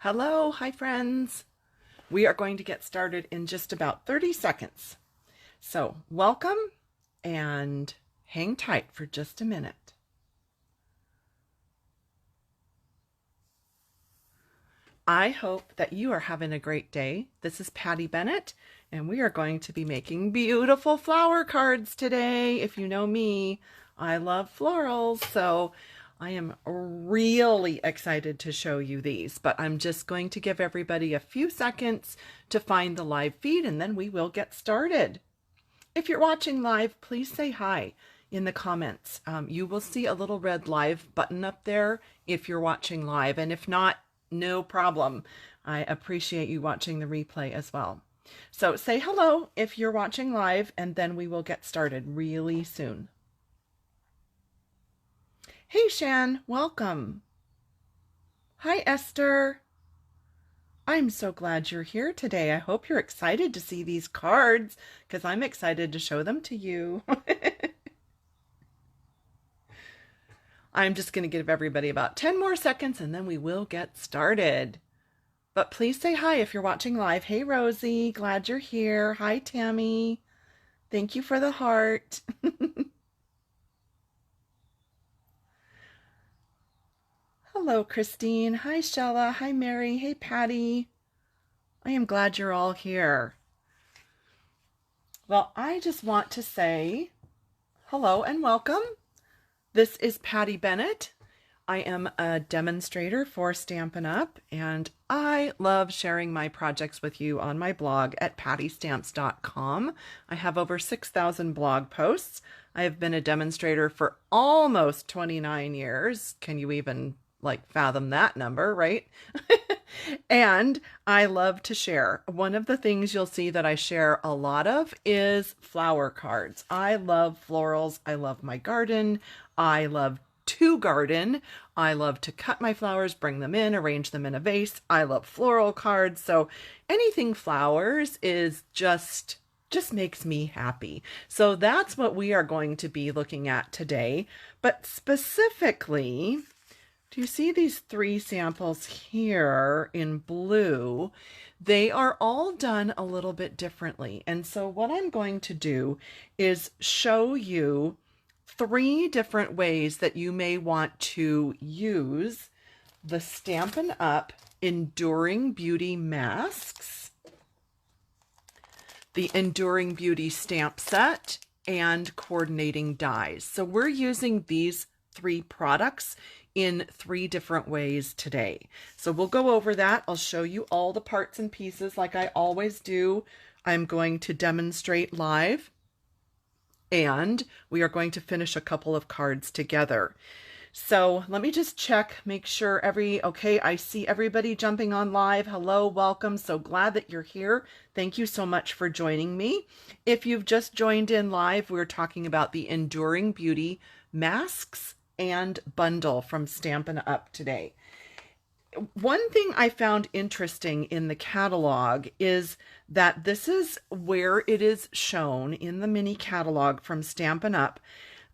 Hello, hi friends. We are going to get started in just about 30 seconds. So welcome and hang tight for just a minute. I hope that you are having a great day. This is Patty Bennett, and we are going to be making beautiful flower cards today. If you know me, I love florals, so I am really excited to show you these, but I'm just going to give everybody a few seconds to find the live feed, and then we will get started. If you're watching live, please say hi in the comments. You will see a little red live button up there if you're watching live, and if not, no problem. I appreciate you watching the replay as well. So say hello if you're watching live, and then we will get started really soon. Hey Shan, welcome. Hi Esther. I'm so glad you're here today. I hope you're excited to see these cards because I'm excited to show them to you. I'm just going to give everybody about 10 more seconds and then we will get started. But please say hi if you're watching live. Hey Rosie, glad you're here. Hi Tammy. Thank you for the heart. Hello Christine. Hi Shella. Hi Mary. Hey Patty. I am glad you're all here. Well, I just want to say hello and welcome. This is Patty Bennett. I am a demonstrator for Stampin Up, and I love sharing my projects with you on my blog at pattystamps.com. I have over 6,000 blog posts. I have been a demonstrator for almost 29 years. Can you even fathom that number, right? And I love to share. One of the things you'll see that I share a lot of is flower cards. I love florals. I love my garden. I love to garden. I love to cut my flowers, bring them in, arrange them in a vase. I love floral cards. So anything flowers is just makes me happy. So that's what we are going to be looking at today. But specifically, do you see these 3 samples here in blue? They are all done a little bit differently. And so what I'm going to do is show you 3 different ways that you may want to use the Stampin' Up! Enduring Beauty masks, the Enduring Beauty stamp set, and coordinating dies. So we're using these 3 products in 3 different ways today. So we'll go over that. I'll show you all the parts and pieces like I always do. I'm going to demonstrate live, and we are going to finish a couple of cards together. So let me just check, make sure okay, I see everybody jumping on live. Hello, welcome. So glad that you're here. Thank you so much for joining me. If you've just joined in live, we're talking about the Enduring Beauty masks and bundle from Stampin' Up! Today. One thing I found interesting in the catalog is that this is where it is shown in the mini catalog from Stampin' Up!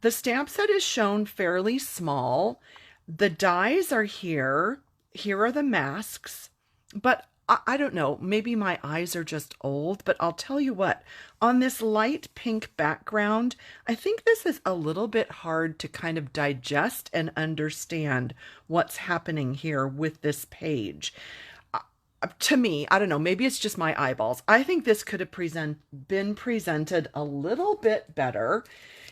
The stamp set is shown fairly small. The dies are here. Here are the masks, but I don't know, maybe my eyes are just old, but I'll tell you what, on this light pink background, I think this is a little bit hard to kind of digest and understand what's happening here with this page. To me, I don't know, maybe it's just my eyeballs. I think this could have been presented a little bit better.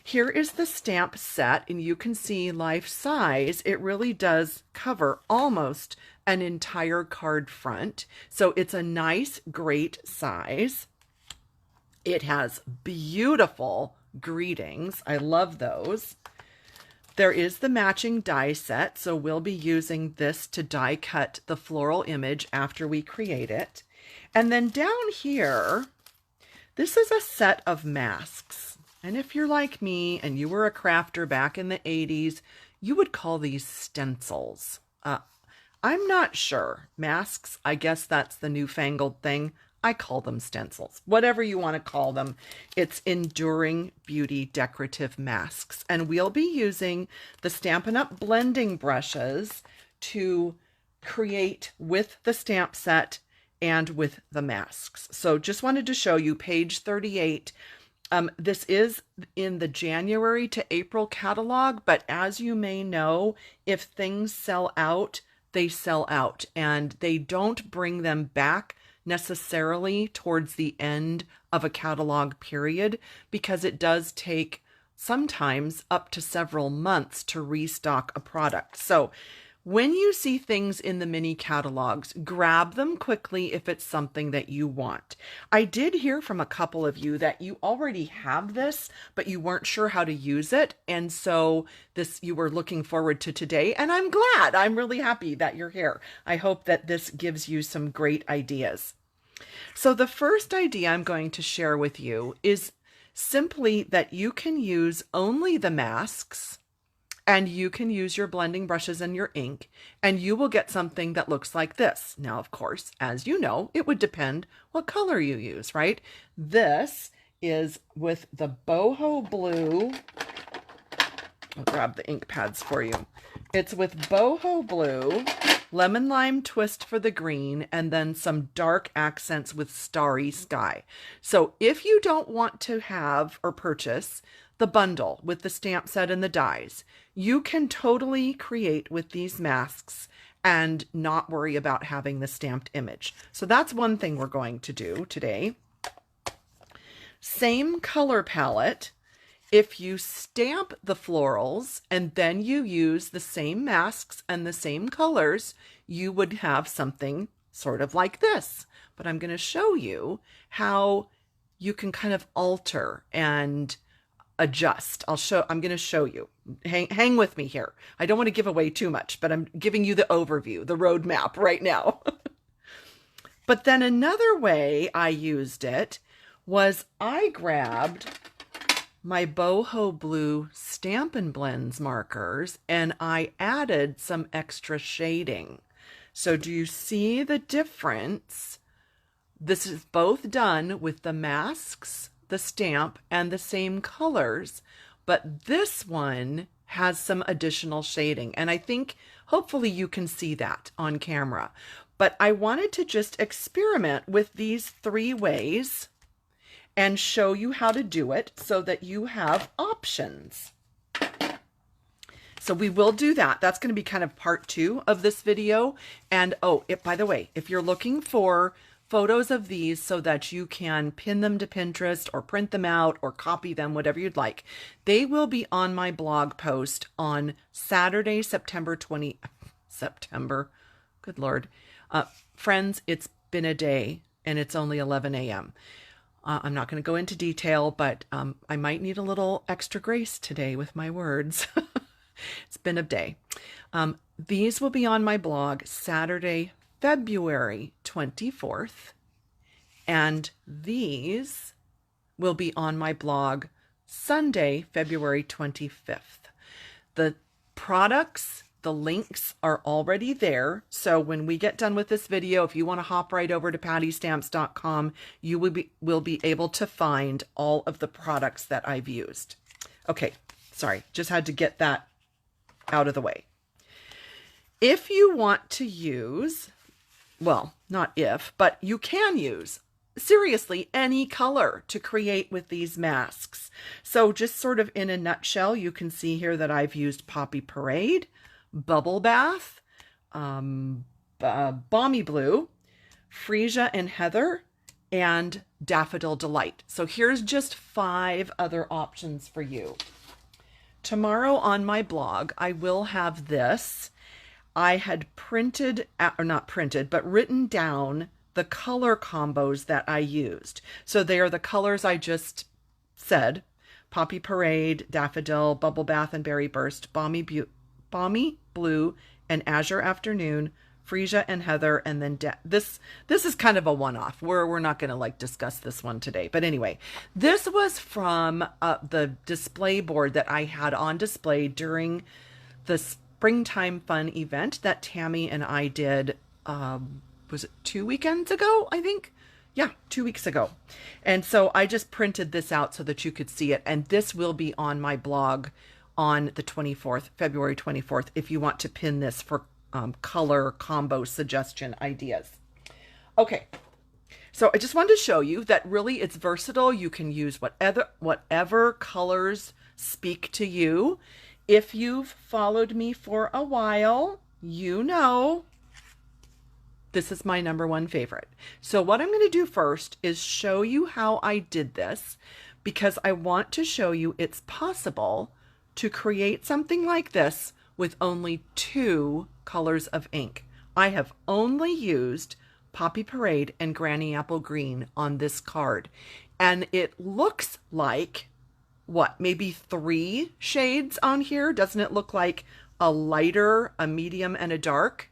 Here is the stamp set, and you can see life size. It really does cover almost an entire card front. So it's a nice, great size. It has beautiful greetings. I love those. There is the matching die set, so we'll be using this to die cut the floral image after we create it. And then down here, this is a set of masks. And if you're like me and you were a crafter back in the 80s, you would call these stencils. I'm not sure. Masks, I guess that's the newfangled thing. I call them stencils. Whatever you want to call them, it's Enduring Beauty decorative masks. And we'll be using the Stampin' Up! Blending brushes to create with the stamp set and with the masks. So just wanted to show you page 38. This is in the January to April catalog, but as you may know, if things sell out, they sell out, and they don't bring them back necessarily towards the end of a catalog period, because it does take sometimes up to several months to restock a product. So when you see things in the mini catalogs, grab them quickly if it's something that you want. I did hear from a couple of you that you already have this, but you weren't sure how to use it. And so you were looking forward to today, and I'm glad. I'm really happy that you're here. I hope that this gives you some great ideas. So the first idea I'm going to share with you is simply that you can use only the masks, and you can use your blending brushes and your ink, and you will get something that looks like this. Now, of course, as you know, it would depend what color you use, right? This is with the boho blue. I'll grab the ink pads for you. It's with boho blue, lemon lime twist for the green, and then some dark accents with starry sky. So if you don't want to have or purchase the bundle with the stamp set and the dies, you can totally create with these masks and not worry about having the stamped image. So that's one thing we're going to do today. Same color palette. If you stamp the florals and then you use the same masks and the same colors, you would have something sort of like this. But I'm going to show you how you can kind of alter and adjust. I'm going to show you. Hang with me here. I don't want to give away too much, but I'm giving you the overview, the roadmap right now. But then another way I used it was I grabbed my boho blue Stampin Blends markers and I added some extra shading. So do you see the difference? This is both done with the masks, the stamp, and the same colors, but this one has some additional shading, and I think hopefully you can see that on camera. But I wanted to just experiment with these 3 ways and show you how to do it so that you have options. So we will do that. That's going to be kind of part 2 of this video. And by the way, if you're looking for photos of these so that you can pin them to Pinterest or print them out or copy them, whatever you'd like, they will be on my blog post on Saturday, September. Good Lord. Friends, it's been a day and it's only 11 a.m. I'm not going to go into detail, but I might need a little extra grace today with my words. It's been a day. These will be on my blog Saturday, February 24th, and these will be on my blog Sunday, February 25th. The products, the links are already there. So when we get done with this video, if you want to hop right over to pattystamps.com, you will be able to find all of the products that I've used. Okay, sorry, just had to get that out of the way. If you want to use, well, not if, but you can use seriously any color to create with these masks. So just sort of in a nutshell, you can see here that I've used Poppy Parade, Bubble Bath, Balmy Blue, Freesia and Heather, and Daffodil Delight. So here's just 5 other options for you. Tomorrow on my blog, I will have this. I had printed, or not printed, but written down the color combos that I used. So they are the colors I just said: Poppy Parade, Daffodil, Bubble Bath and Berry Burst, Balmy Blue, and Azure Afternoon, Freesia and Heather, and then this is kind of a one-off. We're not going to like discuss this one today. But anyway, this was from the display board that I had on display during the Springtime Fun event that Tammy and I did, was it 2 weekends ago, I think? Yeah, 2 weeks ago. And so I just printed this out so that you could see it. And this will be on my blog on the 24th, February 24th, if you want to pin this for color combo suggestion ideas. Okay, so I just wanted to show you that really it's versatile. You can use whatever colors speak to you. If you've followed me for a while, you know this is my #1 favorite. So what I'm going to do first is show you how I did this, because I want to show you it's possible to create something like this with only 2 colors of ink. I have only used Poppy Parade and Granny Apple Green on this card, and it looks like, what, maybe 3 shades on here? Doesn't it look like a lighter, a medium, and a dark?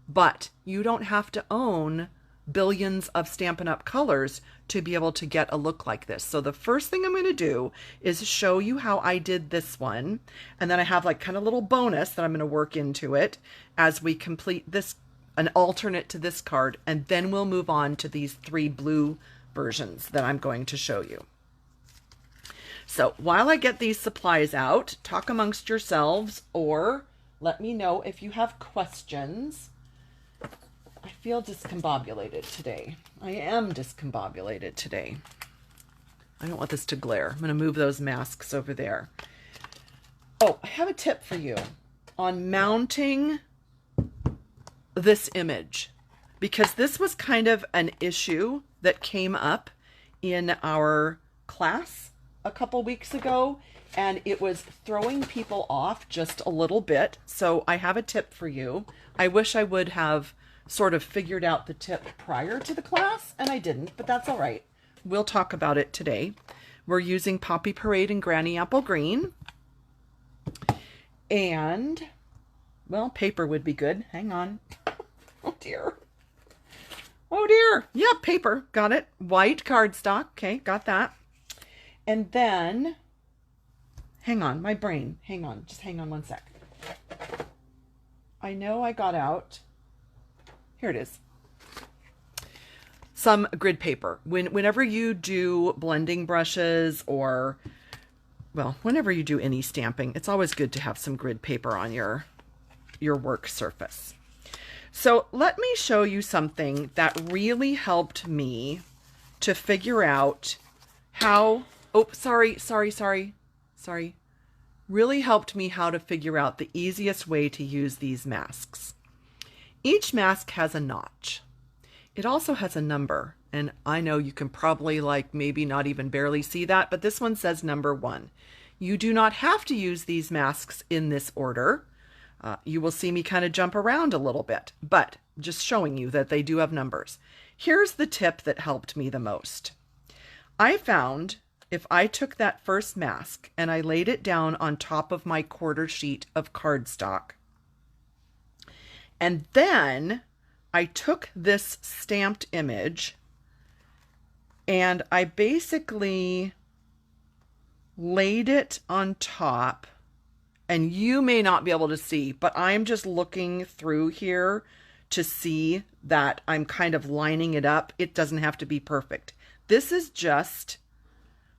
But you don't have to own billions of Stampin' Up! Colors to be able to get a look like this. So the first thing I'm going to do is show you how I did this one. And then I have like kind of little bonus that I'm going to work into it as we complete this, an alternate to this card. And then we'll move on to these 3 blue versions that I'm going to show you. So while I get these supplies out, talk amongst yourselves or let me know if you have questions. I feel discombobulated today. I am discombobulated today. I don't want this to glare. I'm going to move those masks over there. Oh, I have a tip for you on mounting this image, because this was kind of an issue that came up in our class a couple weeks ago, and it was throwing people off just a little bit. So I have a tip for you. I wish I would have sort of figured out the tip prior to the class, and I didn't, but that's all right. We'll talk about it today. We're using Poppy Parade and Granny Apple Green. And, well, paper would be good. Hang on. Oh, dear. Oh, dear. Yeah, paper. Got it. White cardstock. Okay, got that. And then, hang on, my brain. Hang on. Just hang on one sec. I know I got out. Here it is. Some grid paper. Whenever you do blending brushes or, well, whenever you do any stamping, it's always good to have some grid paper on your work surface. So let me show you something that really helped me to figure out how, oh, sorry. Really helped me how to figure out the easiest way to use these masks. Each mask has a notch. It also has a number, and I know you can probably maybe not even barely see that, but this one says #1. You do not have to use these masks in this order. You will see me kind of jump around a little bit, but just showing you that they do have numbers. Here's the tip that helped me the most. I found if I took that first mask and I laid it down on top of my quarter sheet of cardstock, and then I took this stamped image and I basically laid it on top, and you may not be able to see, but I'm just looking through here to see that I'm kind of lining it up. It doesn't have to be perfect. This is just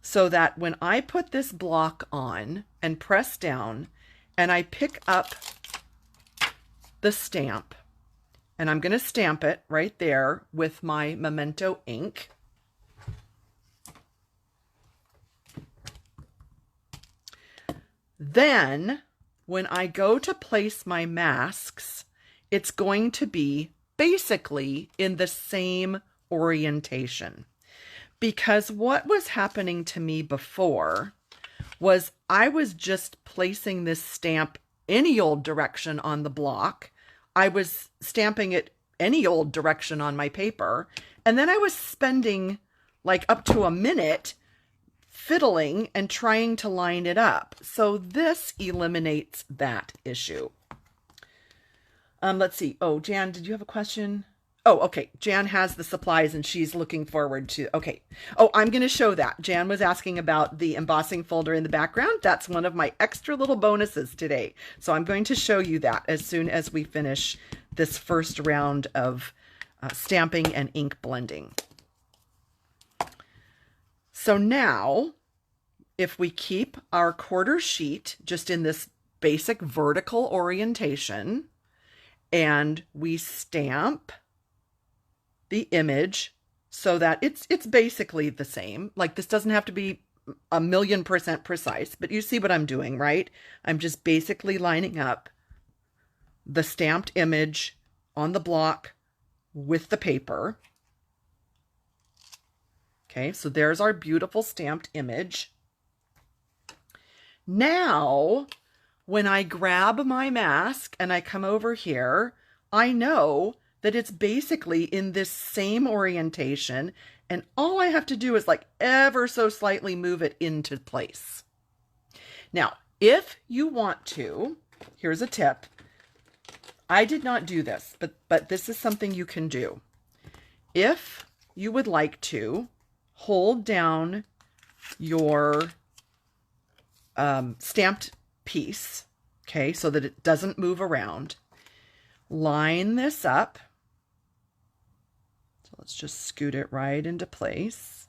so that when I put this block on and press down and I pick up the stamp, and I'm going to stamp it right there with my Memento ink. Then when I go to place my masks, it's going to be basically in the same orientation. Because what was happening to me before was I was just placing this stamp any old direction on the block. I was stamping it any old direction on my paper. And then I was spending up to a minute fiddling and trying to line it up. So this eliminates that issue. Let's see. Oh, Jan, did you have a question? Oh, okay. Jan has the supplies and she's looking forward to, okay. Oh, I'm going to show that. Jan was asking about the embossing folder in the background. That's one of my extra little bonuses today. So I'm going to show you that as soon as we finish this first round of stamping and ink blending. So now, if we keep our quarter sheet just in this basic vertical orientation, and we stamp the image so that it's basically the same. Like, this doesn't have to be 1,000,000% precise, but you see what I'm doing, right? I'm just basically lining up the stamped image on the block with the paper. Okay, so there's our beautiful stamped image. Now, when I grab my mask and I come over here, I know that it's basically in this same orientation, and all I have to do is like ever so slightly move it into place. Now, if you want to, here's a tip. I did not do this, but this is something you can do. If you would like to, hold down your stamped piece, okay, so that it doesn't move around. Line this up. So let's just scoot it right into place.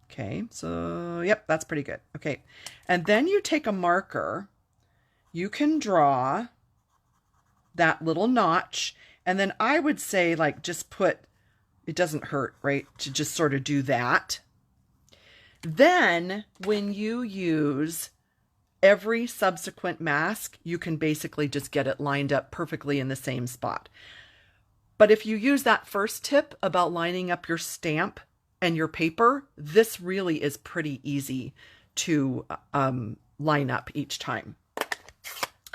Okay, so yep, that's pretty good. Okay, and then you take a marker. You can draw that little notch, and then I would say, like, just put, it doesn't hurt, right, to just sort of do that. Then when you use every subsequent mask, you can basically just get it lined up perfectly in the same spot. But if you use that first tip about lining up your stamp and your paper, this really is pretty easy to line up each time.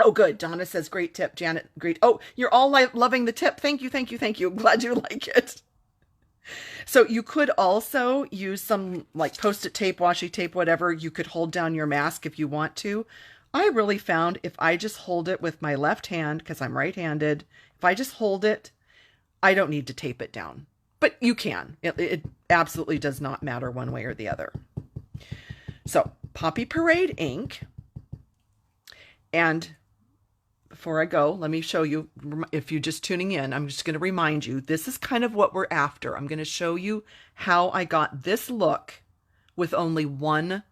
Oh, good. Donna says, great tip. Janet, great. Oh, you're all loving the tip. Thank you, thank you, thank you. I'm glad you like it. So you could also use some like Post-it tape, washi tape, whatever. You could hold down your mask if you want to. I really found if I just hold it with my left hand, because I'm right-handed, if I just hold it, I don't need to tape it down. But you can. It absolutely does not matter one way or the other. So Poppy Parade ink. And before I go, let me show you, if you're just tuning in, I'm just going to remind you, this is kind of what we're after. I'm going to show you how I got this look with only one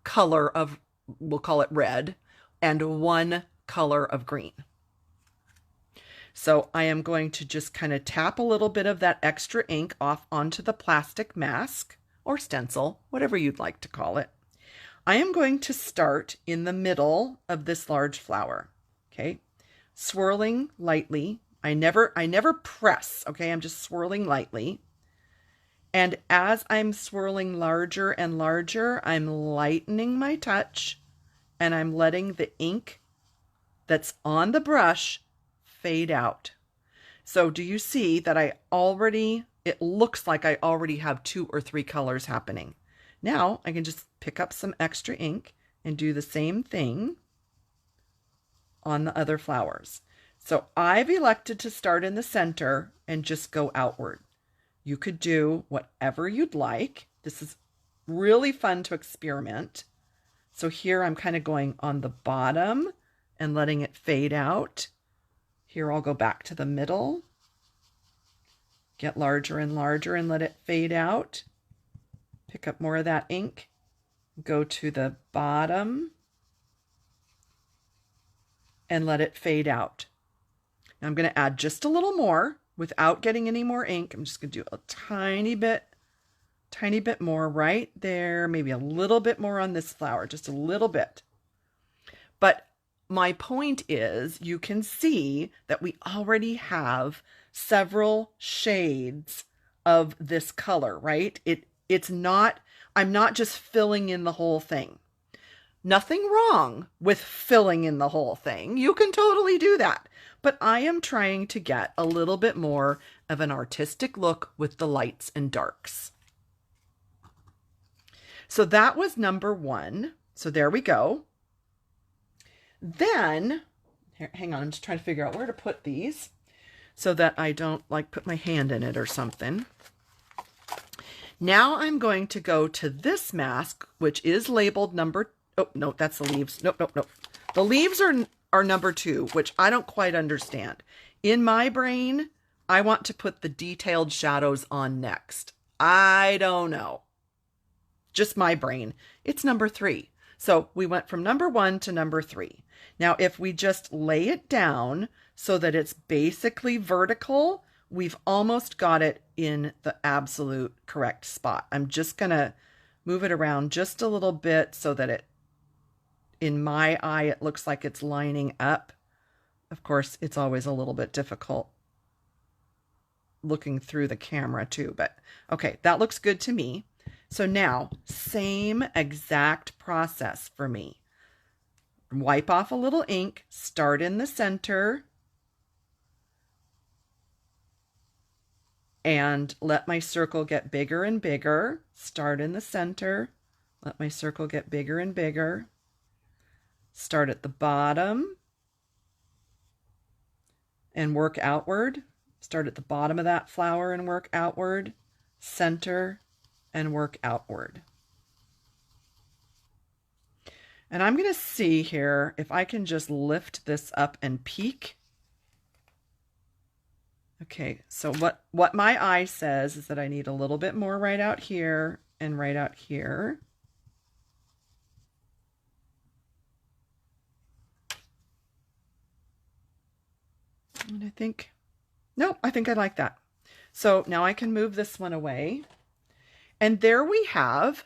color of, we'll call it red, and one color of green. So I am going to just kind of tap a little bit of that extra ink off onto the plastic mask or stencil, whatever you'd like to call it. I am going to start in the middle of this large flower. Okay, swirling lightly. I never press, okay? I'm just swirling lightly. And as I'm swirling larger and larger, I'm lightening my touch and I'm letting the ink that's on the brush fade out. So do you see that it looks like I already have 2 or 3 colors happening. Now I can just pick up some extra ink and do the same thing on the other flowers. So I've elected to start in the center and just go outward. You could do whatever you'd like. This is really fun to experiment. So here I'm kind of going on the bottom and letting it fade out. Here I'll go back to the middle, get larger and larger and let it fade out. Pick up more of that ink, go to the bottom, and let it fade out. Now I'm going to add just a little more without getting any more ink. I'm just going to do a tiny bit more right there, maybe a little bit more on this flower, just a little bit. But my point is, you can see that we already have several shades of this color, right? It's not, I'm not just filling in the whole thing. Nothing wrong with filling in the whole thing. You can totally do that. But I am trying to get a little bit more of an artistic look with the lights and darks. So that was number 1. So there we go. Then, here, hang on, I'm just trying to figure out where to put these so that I don't like put my hand in it or something. Now I'm going to go to this mask, which is labeled number, oh, no, that's the leaves. Nope. The leaves are number 2, which I don't quite understand. In my brain, I want to put the detailed shadows on next. I don't know. Just my brain. It's number 3. So we went from number 1 to number 3. Now, if we just lay it down so that it's basically vertical. We've almost got it in the absolute correct spot. I'm just going to move it around just a little bit so that it, in my eye, it looks like it's lining up. Of course, it's always a little bit difficult looking through the camera too, but okay, that looks good to me. So now, same exact process for me. Wipe off a little ink, start in the center, and let my circle get bigger and bigger. Start in the center, let my circle get bigger and bigger. Start at the bottom and work outward. Start at the bottom of that flower and work outward. Center and work outward. And I'm going to see here if I can just lift this up and peek. Okay, so what my eye says is that I need a little bit more right out here and right out here. And I think, no, I think I like that. So now I can move this one away. And there we have,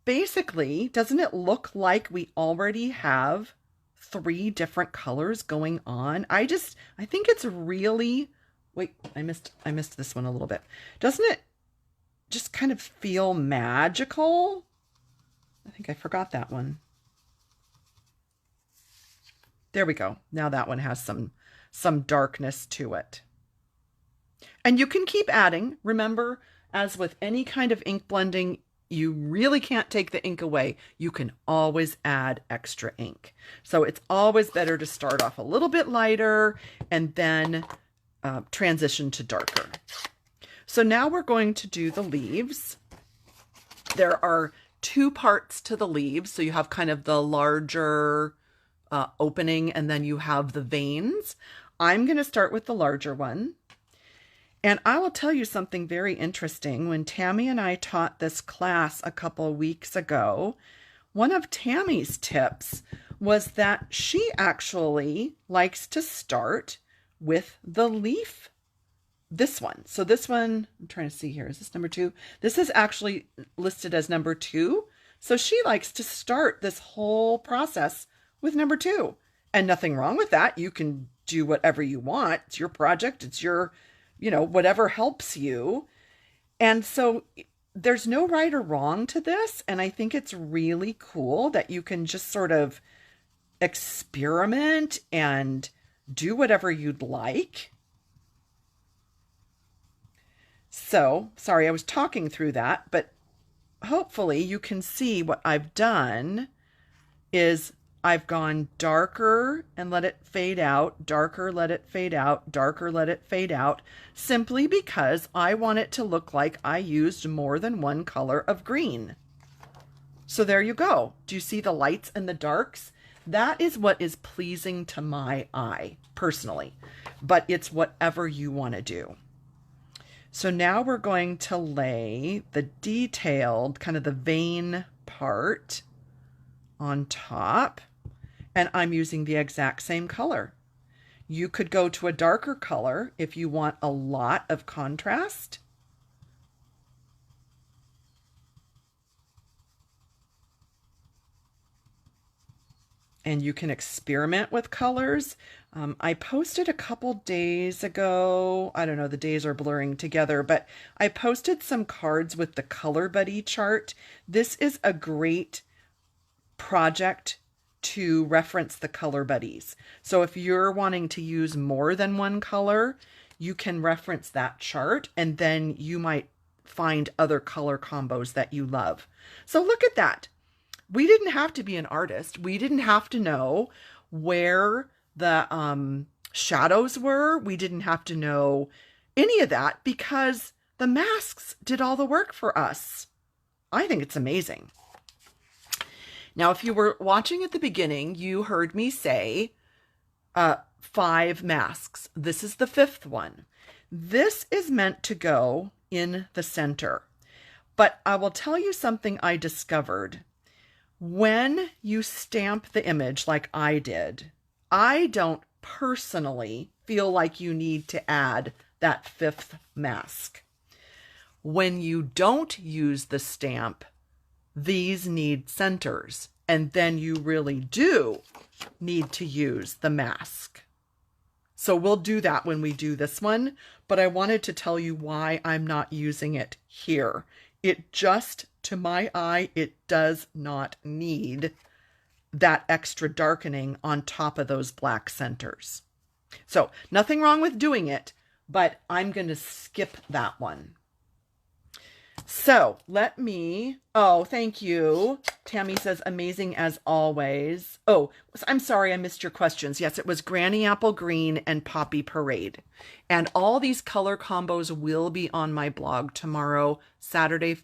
basically, doesn't it look like we already have 3 different colors going on? I think it's really, wait, I missed this one a little bit. Doesn't it just kind of feel magical? I think I forgot that one. There we go. Now that one has some darkness to it. And you can keep adding. Remember, as with any kind of ink blending, you really can't take the ink away. You can always add extra ink. So it's always better to start off a little bit lighter and then transition to darker. So now we're going to do the leaves. There are 2 parts to the leaves. So you have kind of the larger opening, and then you have the veins. I'm going to start with the larger one. And I will tell you something very interesting. When Tammy and I taught this class a couple of weeks ago, one of Tammy's tips was that she actually likes to start with the leaf, this one. So this one, I'm trying to see here, is this number 2? This is actually listed as number 2. So she likes to start this whole process with number 2. And nothing wrong with that. You can do whatever you want. It's your project. It's your, whatever helps you. And so there's no right or wrong to this. And I think it's really cool that you can just sort of experiment and do whatever you'd like. So, sorry, I was talking through that, but hopefully you can see what I've done is I've gone darker and let it fade out, darker, let it fade out, darker, let it fade out, simply because I want it to look like I used more than one color of green. So there you go. Do you see the lights and the darks? That is what is pleasing to my eye, personally, but it's whatever you want to do. So now we're going to lay the detailed, kind of the vein part on top. And I'm using the exact same color. You could go to a darker color if you want a lot of contrast. And you can experiment with colors. I posted a couple days ago, I don't know, the days are blurring together, but I posted some cards with the Color Buddy chart. This is a great project to reference the color buddies. So if you're wanting to use more than one color, you can reference that chart, and then you might find other color combos that you love. So look at that. We didn't have to be an artist. We didn't have to know where the shadows were. We didn't have to know any of that because the masks did all the work for us. I think it's amazing. Now, if you were watching at the beginning, you heard me say 5 masks. This is the 5th one. This is meant to go in the center. But I will tell you something I discovered. When you stamp the image like I did, I don't personally feel like you need to add that 5th mask. When you don't use the stamp, these need centers, and then you really do need to use the mask. So we'll do that when we do this one, but I wanted to tell you why I'm not using it here. It just, to my eye, it does not need that extra darkening on top of those black centers. So nothing wrong with doing it, but I'm going to skip that one. So let me, oh, thank you. Tammy says, amazing as always. Oh, I'm sorry, I missed your questions. Yes, it was Granny Apple Green and Poppy Parade. And all these color combos will be on my blog tomorrow, Saturday,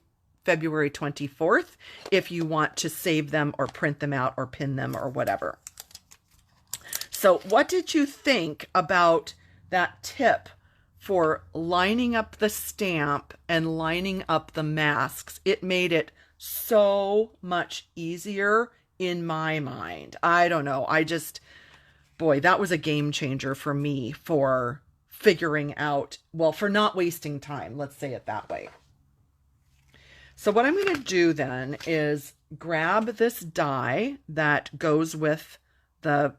February 24th, if you want to save them or print them out or pin them or whatever. So what did you think about that tip for lining up the stamp and lining up the masks? It made it so much easier in my mind. I don't know. Boy, that was a game changer for me for figuring out, well, for not wasting time. Let's say it that way. So what I'm going to do then is grab this die that goes with the,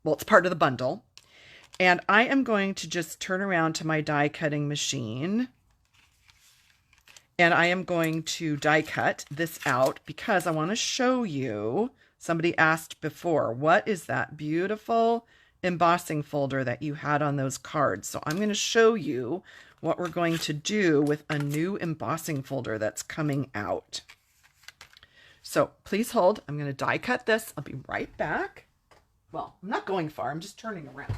well, it's part of the bundle. And I am going to just turn around to my die cutting machine. And I am going to die cut this out because I want to show you, somebody asked before, what is that beautiful embossing folder that you had on those cards? So I'm going to show you what we're going to do with a new embossing folder that's coming out. So please hold. I'm going to die cut this. I'll be right back. Well, I'm not going far. I'm just turning around.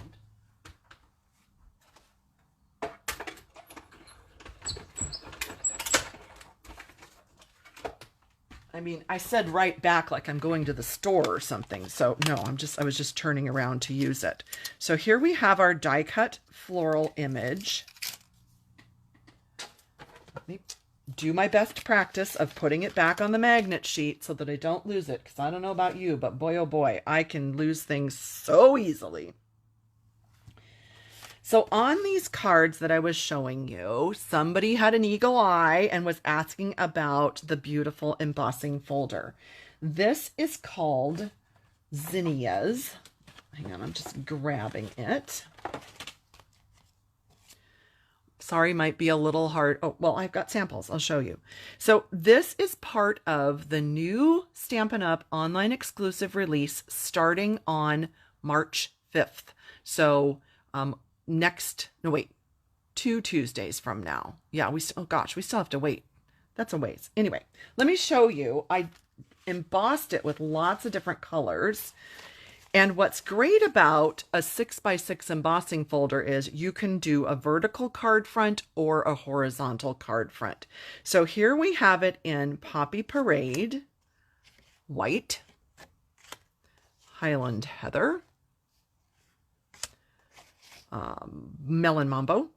I mean, I said right back like I'm going to the store or something. So no, I was just turning around to use it. So here we have our die cut floral image. Let me do my best practice of putting it back on the magnet sheet so that I don't lose it. Because I don't know about you, but boy, oh boy, I can lose things so easily. So on these cards that I was showing you, somebody had an eagle eye and was asking about the beautiful embossing folder. This is called Zinnia's. Hang on, I'm just grabbing it. Sorry, might be a little hard. Oh, well, I've got samples. I'll show you. So this is part of the new Stampin' Up! Online exclusive release starting on March 5th. So, no, 2 Tuesdays from now. Yeah, oh gosh, we still have to wait. That's a ways. Anyway, let me show you. I embossed it with lots of different colors. And what's great about a 6x6 embossing folder is you can do a vertical card front or a horizontal card front. So here we have it in Poppy Parade, white, Highland Heather, Melon Mambo,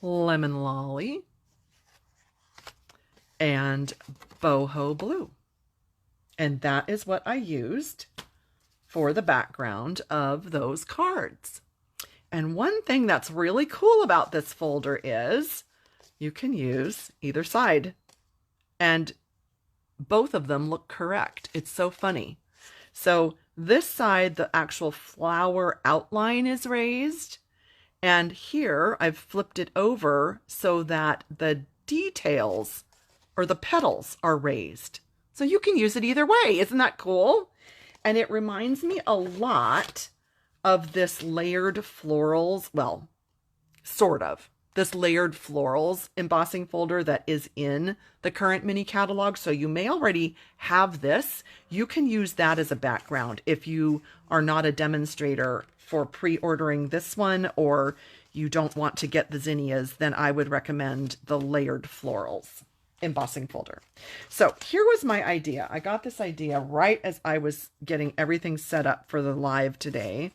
Lemon Lolly, and Boho Blue. And that is what I used for the background of those cards. And one thing that's really cool about this folder is you can use either side. And both of them look correct. It's so funny. So this side, the actual flower outline is raised. And here I've flipped it over so that the details or the petals are raised. So you can use it either way. Isn't that cool? And it reminds me a lot of this layered florals, well, sort of. This layered florals embossing folder that is in the current mini catalog. So you may already have this. You can use that as a background if you are not a demonstrator for pre-ordering this one, or you don't want to get the zinnias, then I would recommend the layered florals embossing folder. So here was my idea. I got this idea right as I was getting everything set up for the live today.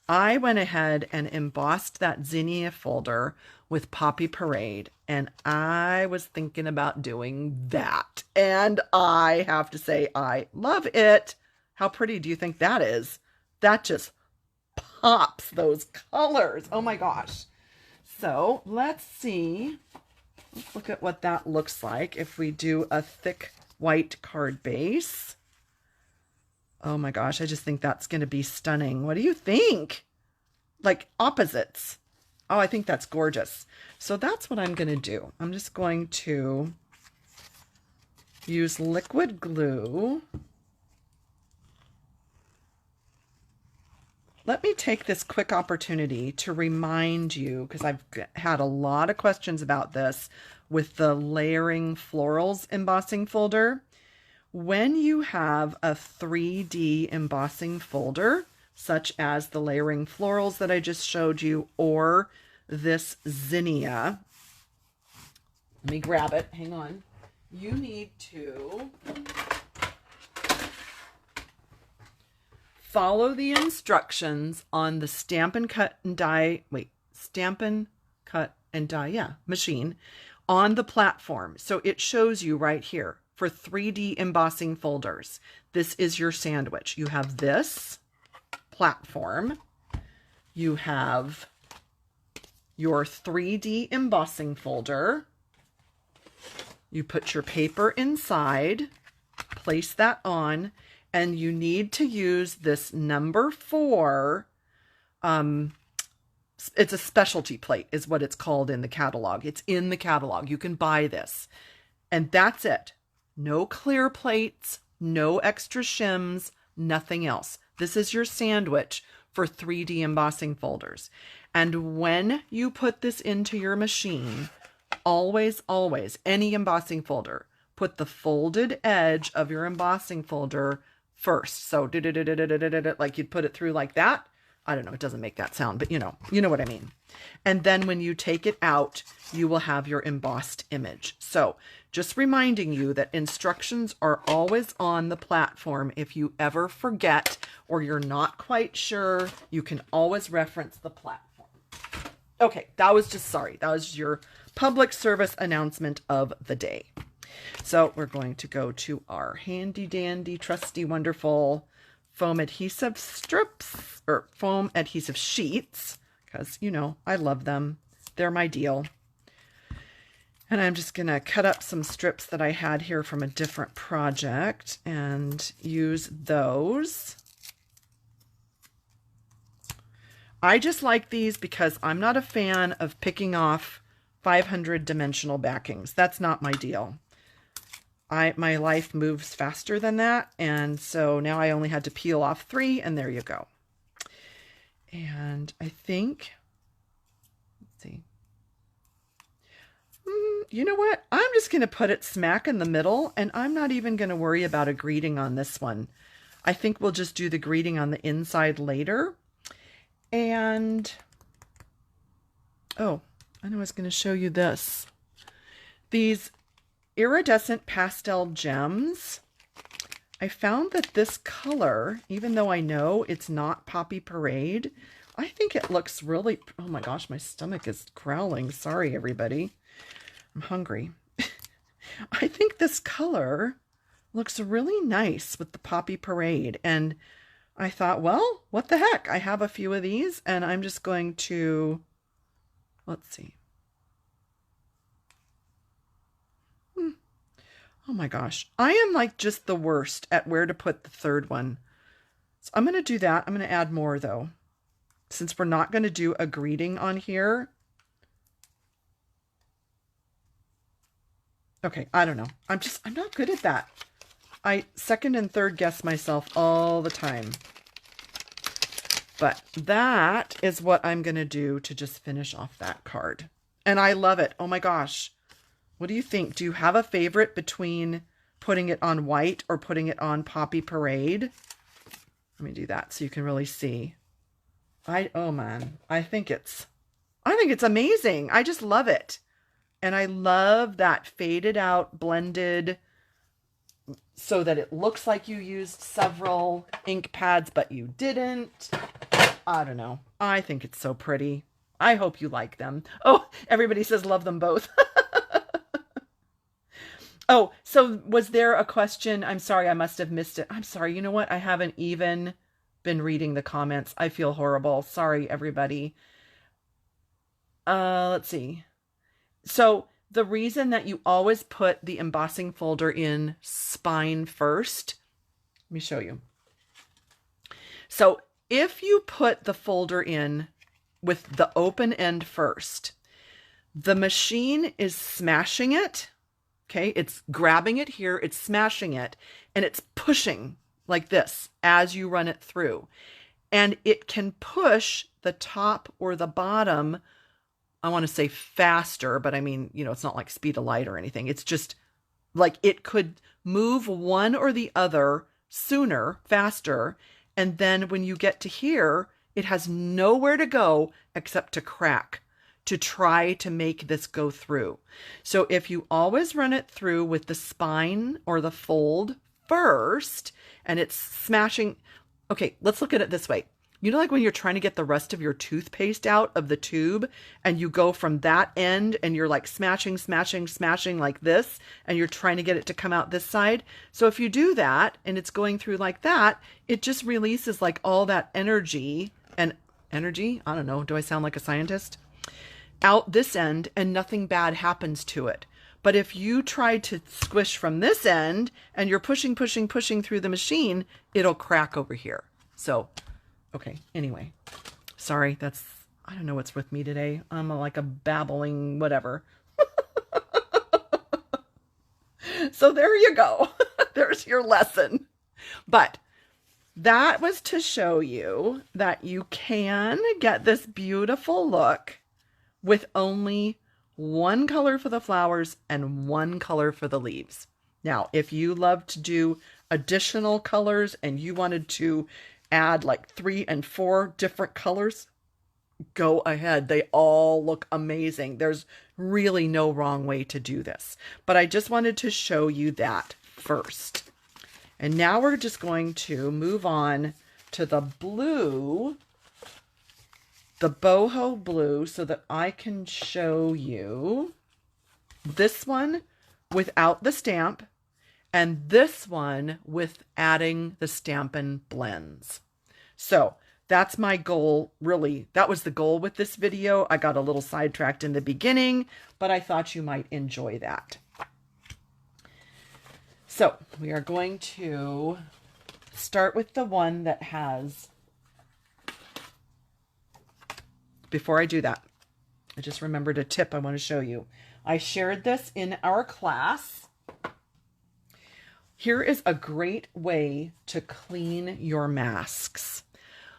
I went ahead and embossed that Zinnia folder with Poppy Parade, and I was thinking about doing that. And I have to say, I love it. How pretty do you think that is? That just pops, those colors. Oh my gosh. So let's see. Let's look at what that looks like if we do a thick white card base. Oh my gosh, I just think that's going to be stunning. What do you think? Like opposites. Oh, I think that's gorgeous. So that's what I'm going to do. I'm just going to use liquid glue. Let me take this quick opportunity to remind you, because I've had a lot of questions about this with the layering florals embossing folder. When you have a 3D embossing folder, such as the layering florals that I just showed you, or this Zinnia, let me grab it, hang on. You need to follow the instructions on the Stampin' Cut and Die, Stampin' Cut and Die, yeah, machine on the platform. So it shows you right here for 3D embossing folders. This is your sandwich. You have this platform. You have your 3D embossing folder. You put your paper inside, place that on, and you need to use this number 4. It's a specialty plate is what it's called in the catalog. It's in the catalog. You can buy this. And that's it. No clear plates, no extra shims, nothing else. This is your sandwich for 3D embossing folders. And when you put this into your machine, always, always, any embossing folder, put the folded edge of your embossing folder first. So like you'd put it through like that. I don't know, it doesn't make that sound, but you know what I mean. And then when you take it out, you will have your embossed image. So just reminding you that instructions are always on the platform. If you ever forget or you're not quite sure, you can always reference the platform. Okay, that was your public service announcement of the day. So we're going to go to our handy dandy, trusty, wonderful foam adhesive strips or foam adhesive sheets, because I love them. They're my deal. And I'm just going to cut up some strips that I had here from a different project and use those. I just like these because I'm not a fan of picking off 500 dimensional backings. That's not my deal. My life moves faster than that, and so now I only had to peel off 3, and there you go. And I think, let's see. You know what? I'm just going to put it smack in the middle, and I'm not even going to worry about a greeting on this one. I think we'll just do the greeting on the inside later. And, oh, I know I was going to show you this. These iridescent pastel gems. I found that this color, even though I know it's not Poppy Parade, I think it looks really, oh my gosh, my stomach is growling. Sorry, everybody. I'm hungry. I think this color looks really nice with the Poppy Parade. And I thought, well, what the heck? I have a few of these and I'm just going to, let's see. Oh my gosh. I am like just the worst at where to put the third one. So I'm going to do that. I'm going to add more though. Since we're not going to do a greeting on here. Okay, I don't know. I'm not good at that. I second and third guess myself all the time. But that is what I'm going to do to just finish off that card. And I love it. Oh my gosh. What do you think? Do you have a favorite between putting it on white or putting it on Poppy Parade? Let me do that so you can really see. Oh man, I think it's amazing. I just love it. And I love that faded out, blended, so that it looks like you used several ink pads, but you didn't. I don't know. I think it's so pretty. I hope you like them. Oh, everybody says love them both. Oh, so was there a question? I'm sorry, I must have missed it. I'm sorry. You know what? I haven't even been reading the comments. I feel horrible. Sorry, everybody. Let's see. So the reason that you always put the embossing folder in spine first, let me show you. So if you put the folder in with the open end first, the machine is smashing it. Okay, it's grabbing it here, it's smashing it, and it's pushing like this as you run it through. And it can push the top or the bottom, I want to say faster, but I mean, you know, it's not like speed of light or anything. It's just like it could move one or the other sooner, faster. And then when you get to here, it has nowhere to go except to crack, to try to make this go through. So if you always run it through with the spine or the fold first, and it's smashing. Okay, let's look at it this way. You know, like when you're trying to get the rest of your toothpaste out of the tube and you go from that end and you're like smashing, smashing, smashing like this, and you're trying to get it to come out this side. So if you do that and it's going through like that, it just releases like all that energy and energy. I don't know. Do I sound like a scientist? Out this end, and nothing bad happens to it. But if you try to squish from this end and you're pushing, pushing, pushing through the machine, it'll crack over here. So, okay, anyway, sorry, I don't know what's with me today. I'm like a babbling whatever. So there you go. There's your lesson. But that was to show you that you can get this beautiful look with only one color for the flowers and one color for the leaves. Now, if you love to do additional colors and you wanted to add like 3 and 4 different colors, go ahead. They all look amazing. There's really no wrong way to do this. But I just wanted to show you that first. And now we're just going to move on to the blue, the boho blue, so that I can show you this one without the stamp and this one with adding the Stampin' Blends. So that's my goal, really. That was the goal with this video. I got a little sidetracked in the beginning, but I thought you might enjoy that. So we are going to start with the one that has, before I do that, I just remembered a tip I want to show you. I shared this in our class. Here is a great way to clean your masks.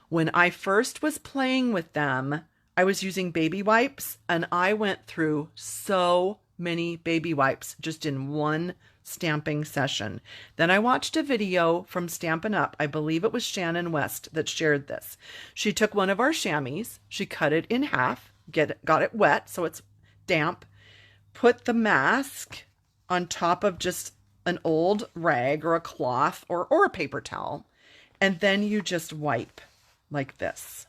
When I first was playing with them, I was using baby wipes, and I went through so many baby wipes just in one stamping session. Then I watched a video from Stampin' Up. I believe it was Shannon West that shared this. She took one of our chamois, she cut it in half, got it wet so it's damp, put the mask on top of just an old rag or a cloth or a paper towel, and then you just wipe like this.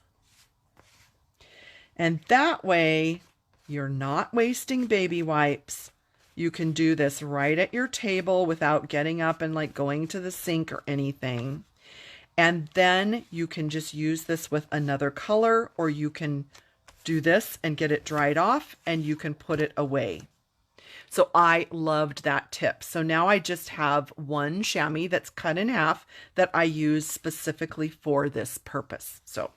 And that way you're not wasting baby wipes. You can do this right at your table without getting up and like going to the sink or anything. And then you can just use this with another color, or you can do this and get it dried off and you can put it away. So I loved that tip. So now I just have one chamois that's cut in half that I use specifically for this purpose. So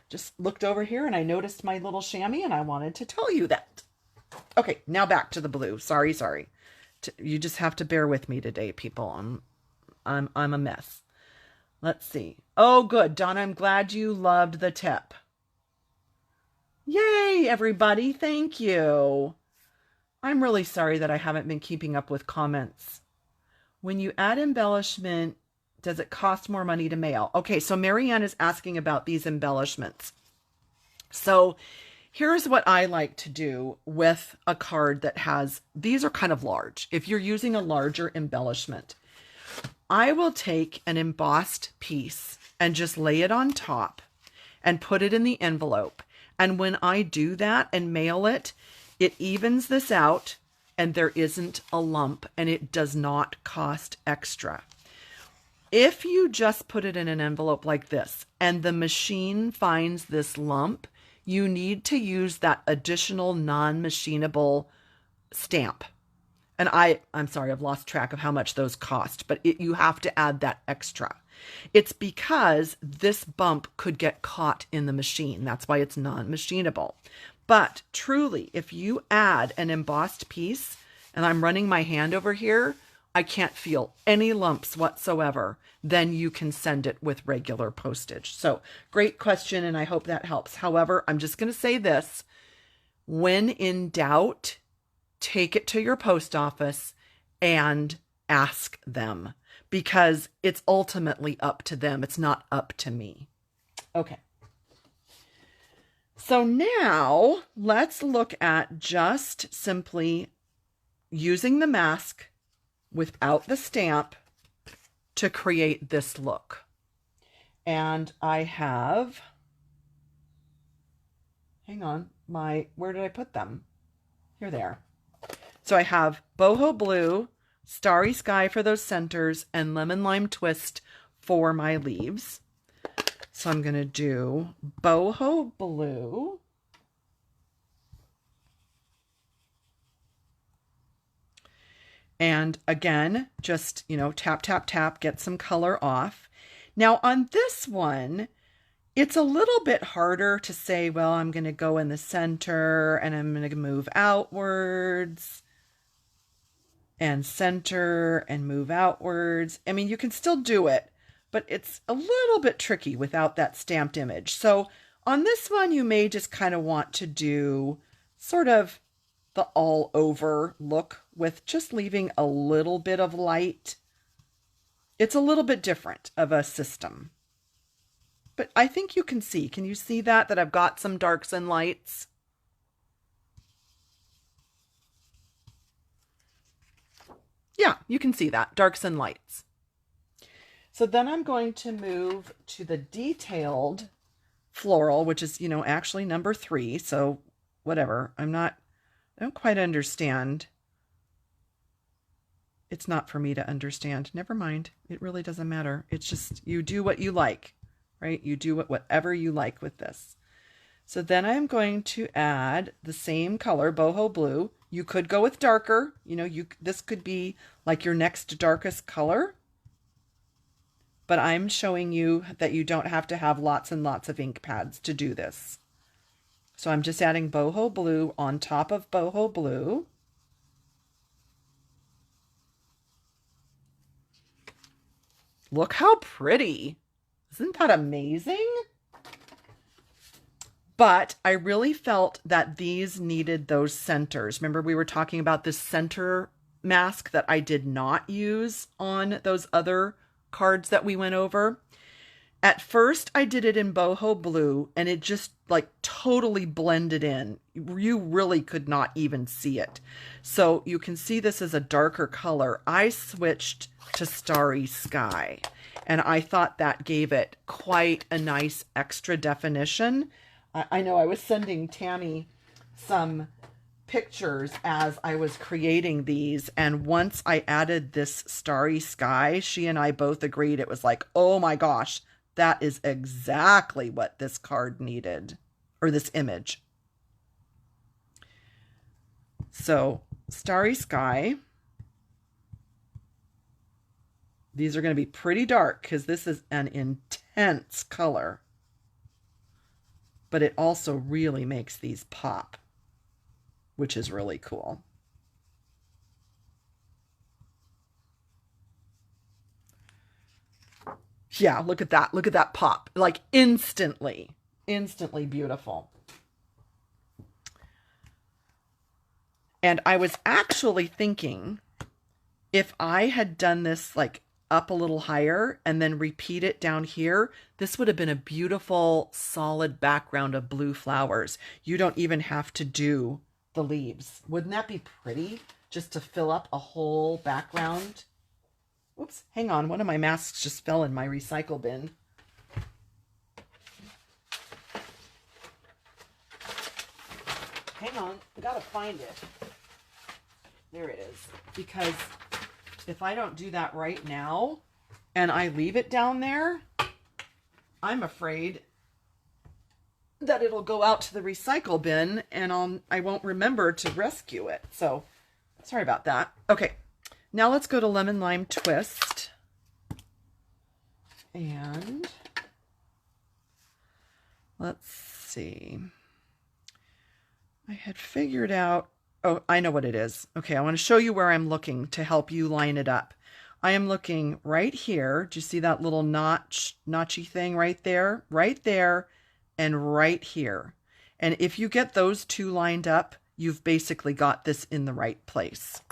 just looked over here and I noticed my little chamois and I wanted to tell you that. Okay, now back to the blue. Sorry. You just have to bear with me today, people. I'm a mess. Let's see. Oh, good, Donna. I'm glad you loved the tip. Yay, everybody. Thank you. I'm really sorry that I haven't been keeping up with comments. When you add embellishment, does it cost more money to mail? Okay, so Marianne is asking about these embellishments. So here's what I like to do with a card that has, these are kind of large. If you're using a larger embellishment, I will take an embossed piece and just lay it on top and put it in the envelope. And when I do that and mail it, it evens this out and there isn't a lump and it does not cost extra. If you just put it in an envelope like this and the machine finds this lump, you need to use that additional non-machinable stamp. And I'm sorry, I've lost track of how much those cost, but you have to add that extra. It's because this bump could get caught in the machine. That's why it's non-machinable. But truly, if you add an embossed piece, and I'm running my hand over here, I can't feel any lumps whatsoever, then you can send it with regular postage. So great question, and I hope that helps. However, I'm just going to say this. When in doubt, take it to your post office and ask them, because it's ultimately up to them. It's not up to me. Okay. So now let's look at just simply using the mask without the stamp to create this look. And I have, hang on, where did I put them? Here they are. So I have boho blue, starry sky for those centers, and lemon lime twist for my leaves. So I'm going to do boho blue. And again, just, tap, tap, tap, get some color off. Now on this one, it's a little bit harder to say, well, I'm going to go in the center and I'm going to move outwards and center and move outwards. I mean, you can still do it, but it's a little bit tricky without that stamped image. So on this one, you may just kind of want to do sort of the all over look with just leaving a little bit of light. It's a little bit different of a system, but I think you can see. Can you see that I've got some darks and lights? Yeah, you can see that, darks and lights. So then I'm going to move to the detailed floral, which is, actually number 3. So whatever, I don't quite understand. It's not for me to understand. Never mind. It really doesn't matter. It's just, you do what you like, right? You do whatever you like with this. So then I'm going to add the same color, boho blue. You could go with darker. This could be like your next darkest color. But I'm showing you that you don't have to have lots and lots of ink pads to do this. So I'm just adding boho blue on top of boho blue. Look how pretty. Isn't that amazing? But I really felt that these needed those centers. Remember, we were talking about this center mask that I did not use on those other cards that we went over. At first, I did it in boho blue, and it just totally blended in. You really could not even see it. So you can see this is a darker color. I switched to starry sky, and I thought that gave it quite a nice extra definition. I know I was sending Tammy some pictures as I was creating these, and once I added this starry sky, she and I both agreed it was like, oh my gosh, that is exactly what this card needed, or this image. So starry sky, these are going to be pretty dark because this is an intense color, but it also really makes these pop, which is really cool. Yeah, look at that. Look at that pop. Instantly beautiful. And I was actually thinking if I had done this up a little higher and then repeat it down here, this would have been a beautiful solid background of blue flowers. You don't even have to do the leaves. Wouldn't that be pretty? Just to fill up a whole background. Oops, hang on. One of my masks just fell in my recycle bin. Hang on, I gotta find it. There it is. Because if I don't do that right now, and I leave it down there, I'm afraid that it'll go out to the recycle bin and I won't remember to rescue it. So sorry about that. Okay, now let's go to Lemon Lime Twist. And let's see. I had figured out, oh, I know what it is. Okay, I want to show you where I'm looking to help you line it up. I am looking right here. Do you see that little notchy thing right there? Right there and right here. And if you get those two lined up, you've basically got this in the right place.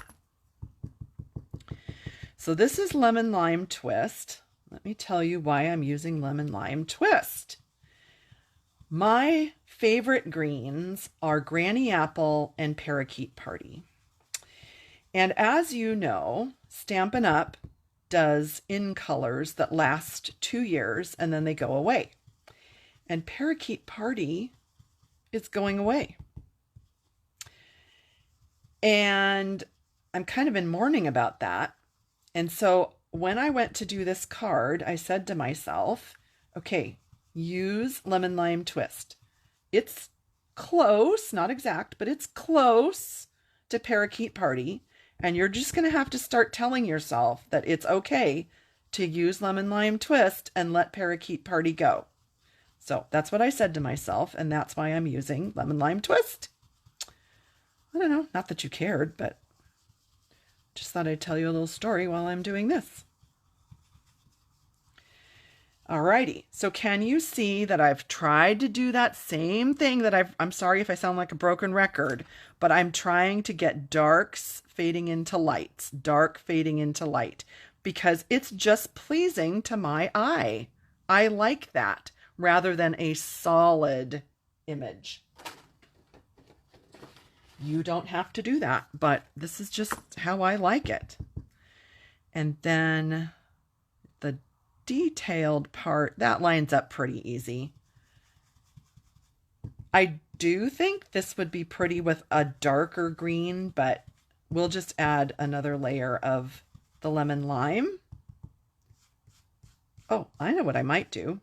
So this is Lemon Lime Twist. Let me tell you why I'm using Lemon Lime Twist. My favorite greens are Granny Apple and Parakeet Party. And as you know, Stampin' Up! Does in colors that last 2 years and then they go away. And Parakeet Party is going away. And I'm kind of in mourning about that. And so when I went to do this card, I said to myself, okay, use Lemon Lime Twist. It's close, not exact, but it's close to Parakeet Party. And you're just going to have to start telling yourself that it's okay to use Lemon Lime Twist and let Parakeet Party go. So that's what I said to myself, and that's why I'm using Lemon Lime Twist. I don't know, not that you cared, but just thought I'd tell you a little story while I'm doing this. Alrighty, so can you see that I've tried to do that same thing that I'm sorry if I sound like a broken record, but I'm trying to get darks fading into lights, dark fading into light, because it's just pleasing to my eye. I like that rather than a solid image. You don't have to do that, but this is just how I like it. And then the detailed part, that lines up pretty easy. I do think this would be pretty with a darker green, but we'll just add another layer of the lemon lime. Oh, I know what I might do.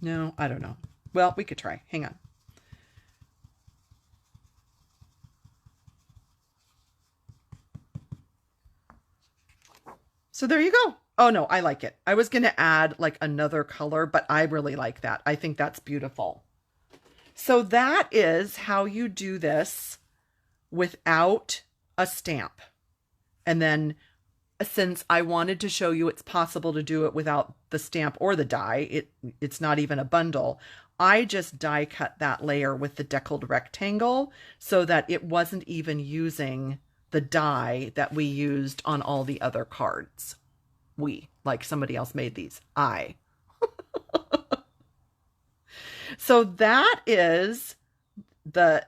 No, I don't know. Well, we could try. Hang on. So there you go. Oh no, I like it. I was going to add like another color, but I really like that. I think that's beautiful. So that is how you do this without a stamp. And then since I wanted to show you it's possible to do it without the stamp or the die, it's not even a bundle, I just die cut that layer with the deckled rectangle so that it wasn't even using the die that we used on all the other cards. Like somebody else made these. So that is the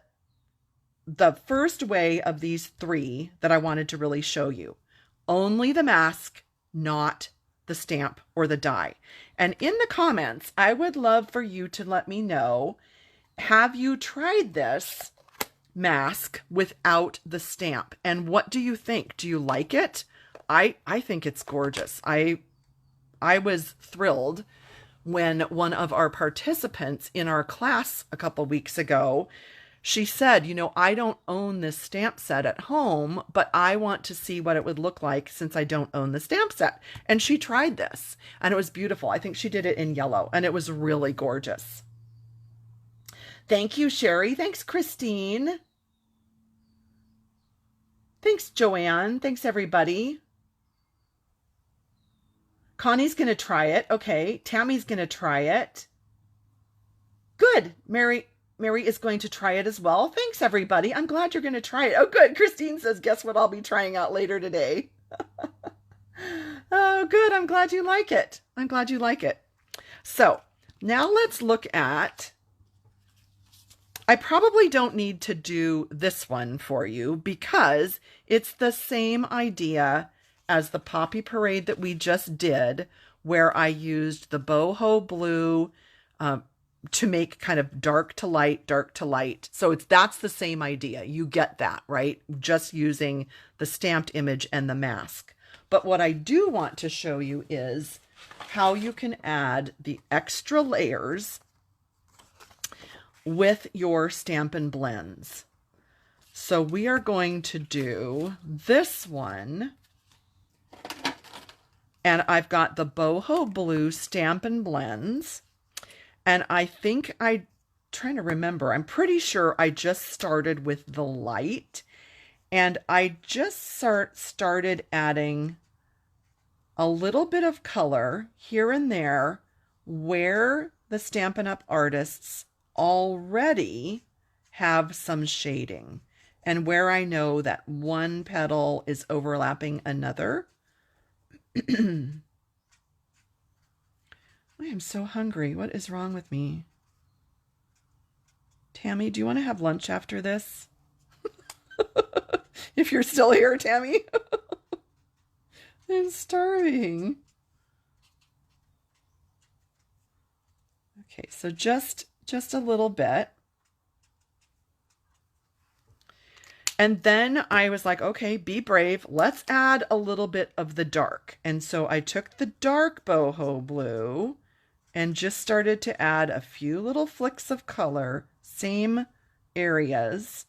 first way of these three that I wanted to really show you. Only the mask, not the stamp or the die. And in the comments, I would love for you to let me know, have you tried this mask without the stamp? And what do you think? Do you like it? I think it's gorgeous. I was thrilled when one of our participants in our class a couple weeks ago, she said, you know, I don't own this stamp set at home, but I want to see what it would look like since I don't own the stamp set. And she tried this and it was beautiful. I think she did it in yellow and it was really gorgeous. Thank you, Sherry. Thanks, Christine. Thanks, Joanne. Thanks, everybody. Connie's going to try it. Okay. Tammy's going to try it. Good. Mary is going to try it as well. Thanks, everybody. I'm glad you're going to try it. Oh, good. Christine says, guess what I'll be trying out later today. Oh, good. I'm glad you like it. I'm glad you like it. So now let's look at, I probably don't need to do this one for you because it's the same idea as the Poppy Parade that we just did, where I used the boho blue to make kind of dark to light, dark to light. So that's the same idea. You get that, right? Just using the stamped image and the mask. But what I do want to show you is how you can add the extra layers with your Stampin' Blends. So we are going to do this one. And I've got the Boho Blue Stampin' Blends. And I think trying to remember, I'm pretty sure I just started with the light. And I just started adding a little bit of color here and there where the Stampin' Up! Artists already have some shading. And where I know that one petal is overlapping another. I am so hungry. What is wrong with me? Tammy, do you want to have lunch after this? If you're still here, Tammy. I'm starving. Okay, so just a little bit. And then I was like, okay, be brave. Let's add a little bit of the dark. And so I took the dark Boho Blue and just started to add a few little flicks of color, same areas.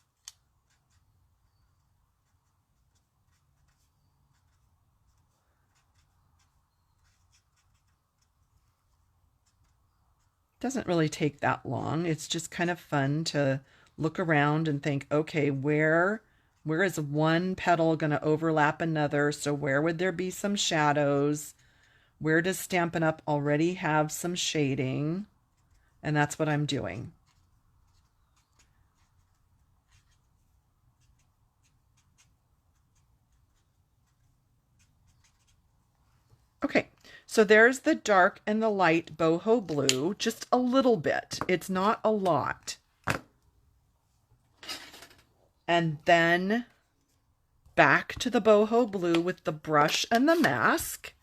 Doesn't really take that long. It's just kind of fun to look around and think, okay, where is one petal going to overlap another? So where would there be some shadows? Where does Stampin' Up! Already have some shading? And that's what I'm doing. Okay, so there's the dark and the light Boho Blue, just a little bit. It's not a lot. And then back to the Boho Blue with the brush and the mask.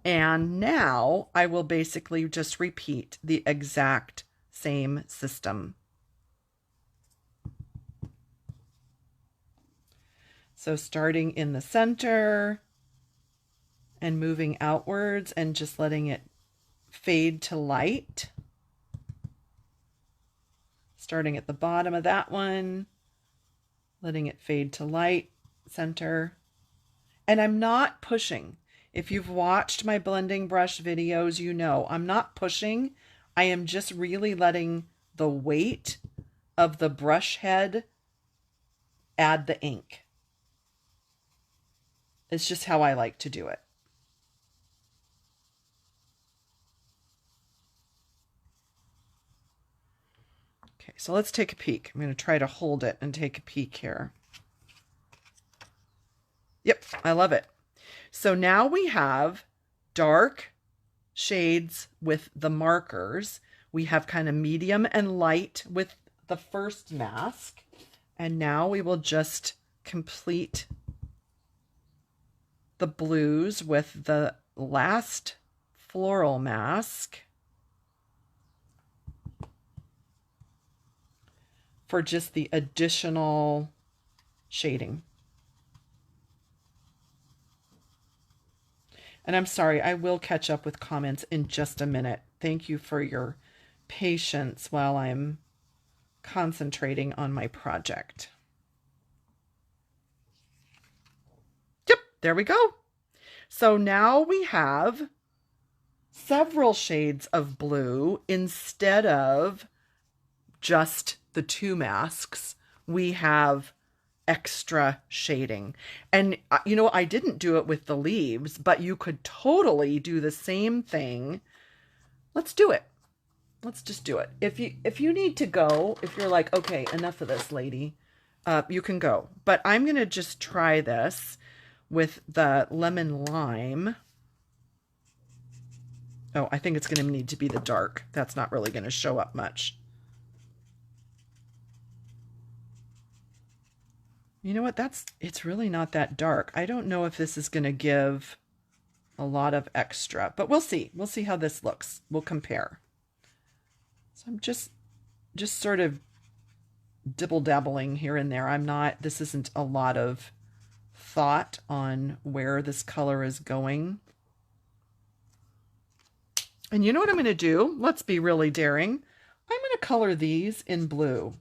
And now I will basically just repeat the exact same system. So starting in the center and moving outwards and just letting it fade to light. Starting at the bottom of that one. Letting it fade to light, center. And I'm not pushing. If you've watched my blending brush videos, you know I'm not pushing. I am just really letting the weight of the brush head add the ink. It's just how I like to do it. Okay, so let's take a peek. I'm going to try to hold it and take a peek here. Yep, I love it. So now we have dark shades with the markers. We have kind of medium and light with the first mask. And now we will just complete the blues with the last floral mask. For just the additional shading. And I'm sorry, I will catch up with comments in just a minute. Thank you for your patience while I'm concentrating on my project. Yep, there we go. So now we have several shades of blue instead of just the two masks. We have extra shading. And you know, I didn't do it with the leaves, but you could totally do the same thing. Let's do it. Let's just do it. If you need to go, if you're like, okay, enough of this, lady, you can go. But I'm going to just try this with the lemon lime. Oh, I think it's going to need to be the dark. That's not really going to show up much. You know what? It's really not that dark. I don't know if this is going to give a lot of extra, but we'll see. We'll see how this looks. We'll compare. So I'm just sort of dibble dabbling here and there. This isn't a lot of thought on where this color is going. And you know what I'm going to do? Let's be really daring. I'm going to color these in blue.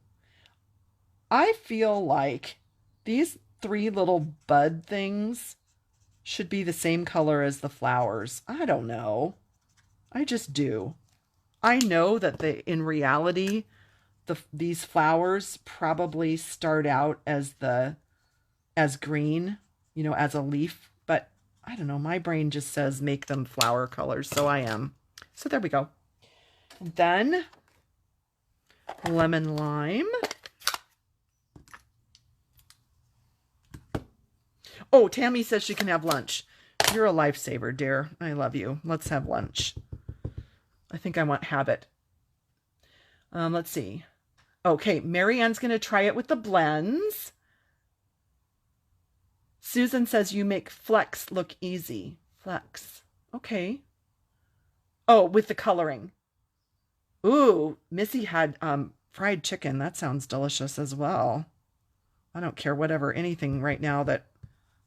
I feel like these three little bud things should be the same color as the flowers. I don't know. I just do. I know that in reality, these flowers probably start out as green, you know, as a leaf, but I don't know. My brain just says make them flower colors, so I am. So there we go. Then lemon lime. Oh, Tammy says she can have lunch. You're a lifesaver, dear. I love you. Let's have lunch. I think I want habit. Let's see. Okay, Marianne's going to try it with the blends. Susan says you make flecks look easy. Flecks. Okay. Oh, with the coloring. Ooh, Missy had fried chicken. That sounds delicious as well. I don't care whatever, anything right now that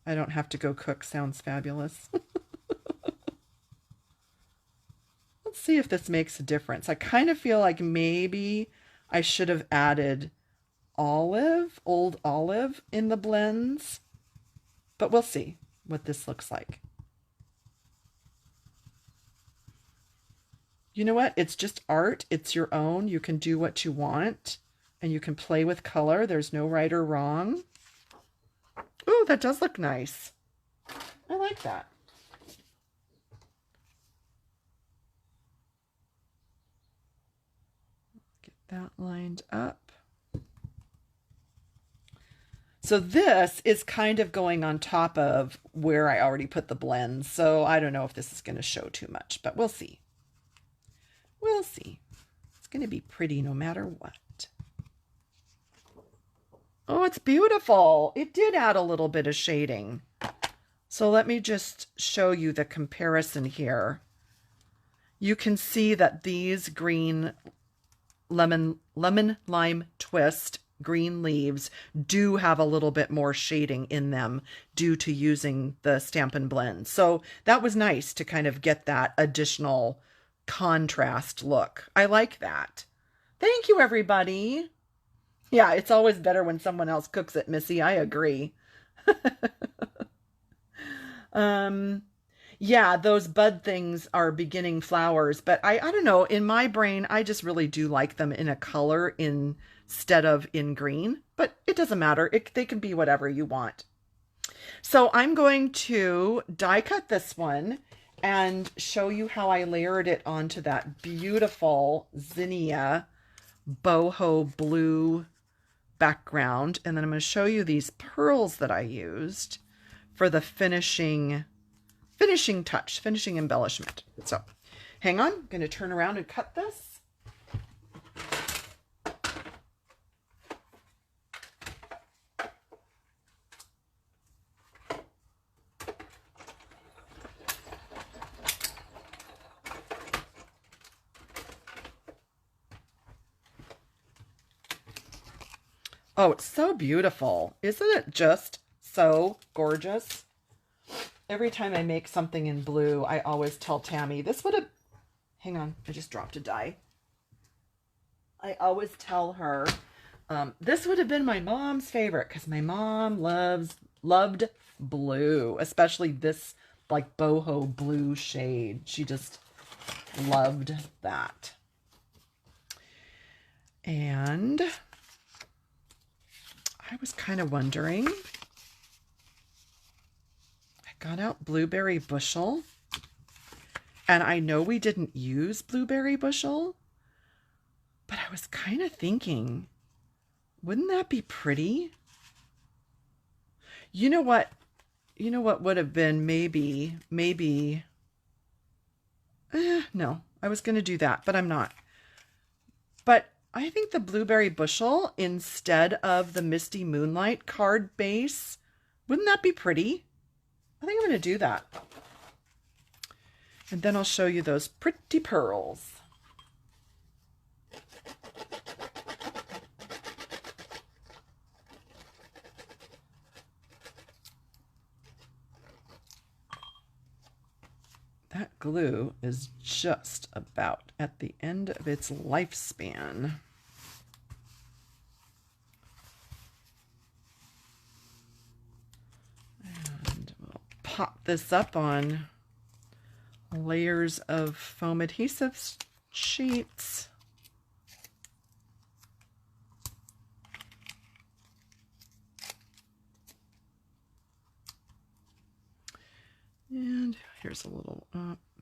I don't have to go cook sounds fabulous. Let's see if this makes a difference. I kind of feel like maybe I should have added old olive in the blends, but we'll see what this looks like. You know what? It's just art. It's your own. You can do what you want and you can play with color. There's no right or wrong. Ooh, that does look nice. I like that. Get that lined up. So this is kind of going on top of where I already put the blends. So I don't know if this is going to show too much, but we'll see. We'll see. It's going to be pretty no matter what. Oh, it's beautiful. It did add a little bit of shading. So let me just show you the comparison here. You can see that these green lemon lime twist green leaves do have a little bit more shading in them due to using the Stampin' Blends. So that was nice to kind of get that additional contrast look. I like that. Thank you, everybody. Yeah, it's always better when someone else cooks it, Missy. I agree. Yeah, those bud things are beginning flowers, but I don't know. In my brain, I just really do like them in a color instead of in green, but it doesn't matter. They can be whatever you want. So I'm going to die cut this one and show you how I layered it onto that beautiful Zinnia boho blue background. And then I'm going to show you these pearls that I used for the finishing touch, finishing embellishment. So hang on, I'm going to turn around and cut this. Oh, it's so beautiful. Isn't it just so gorgeous? Every time I make something in blue, I always tell Tammy, this would have... Hang on, I just dropped a die. I always tell her, this would have been my mom's favorite because my mom loved blue, especially this like boho blue shade. She just loved that. And I was kind of wondering, I got out Blueberry Bushel, and I know we didn't use Blueberry Bushel, but I was kind of thinking, wouldn't that be pretty? You know what would have been maybe, no, I was going to do that, but I'm not. But I think the Blueberry Bushel instead of the Misty Moonlight card base, wouldn't that be pretty? I think I'm going to do that. And then I'll show you those pretty pearls. that glue is just about at the end of its lifespan. And we'll pop this up on layers of foam adhesive sheets. And here's a little,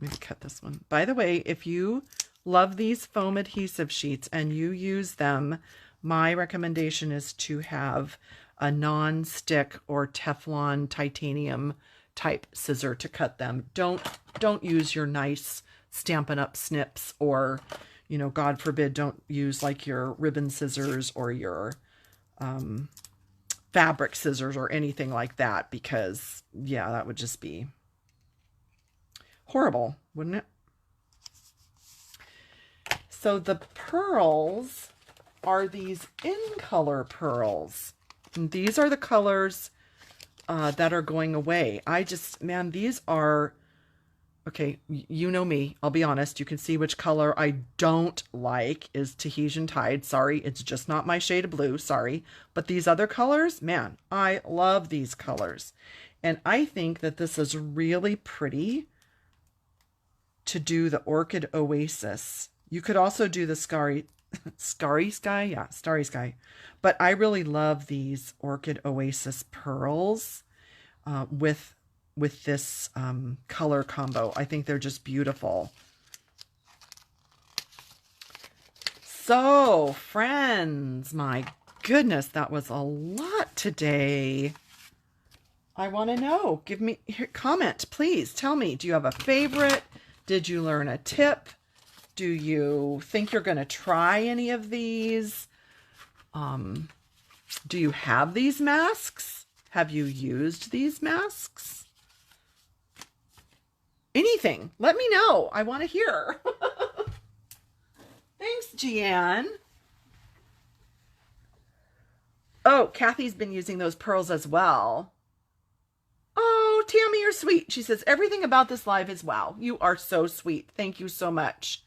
maybe cut this one. By the way, if you love these foam adhesive sheets and you use them, my recommendation is to have a non-stick or Teflon titanium type scissor to cut them. Don't use your nice Stampin' Up snips, or, you know, God forbid, don't use like your ribbon scissors or your fabric scissors or anything like that, because yeah, that would just be horrible, wouldn't it? So the pearls are these in color pearls. And these are the colors that are going away. Man, these are, okay, you know me, I'll be honest, you can see which color I don't like is Tahitian Tide. Sorry, it's just not my shade of blue, sorry. But these other colors, man, I love these colors. And I think that this is really pretty to do the Orchid Oasis. You could also do the Starry Sky. Yeah, Starry Sky. But I really love these Orchid Oasis pearls with this color combo. I think they're just beautiful. So, friends, my goodness, that was a lot today. I want to know. Give me comment, please. Tell me, do you have a favorite? Did you learn a tip? Do you think you're going to try any of these? Do you have these masks? Have you used these masks? Anything. Let me know. I want to hear. Thanks, Jeanne. Oh, Kathy's been using those pearls as well. Oh, Tammy, you're sweet. She says, everything about this live is wow. You are so sweet. Thank you so much.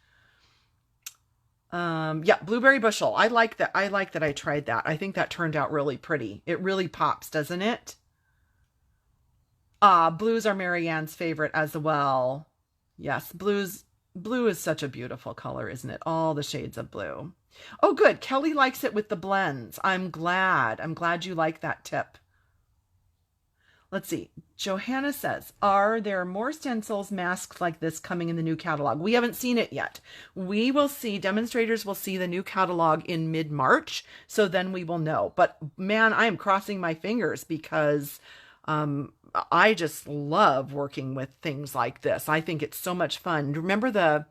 Yeah, Blueberry Bushel. I like that. I like that I tried that. I think that turned out really pretty. It really pops, doesn't it? Blues are Marianne's favorite as well. Yes, blue is such a beautiful color, isn't it? All the shades of blue. Oh, good. Kelly likes it with the blends. I'm glad. I'm glad you like that tip. Let's see. Johanna says, are there more stencils, masks like this coming in the new catalog? We haven't seen it yet. We will see, demonstrators will see the new catalog in mid-March, so then we will know. But man, I am crossing my fingers because I just love working with things like this. I think it's so much fun. Remember the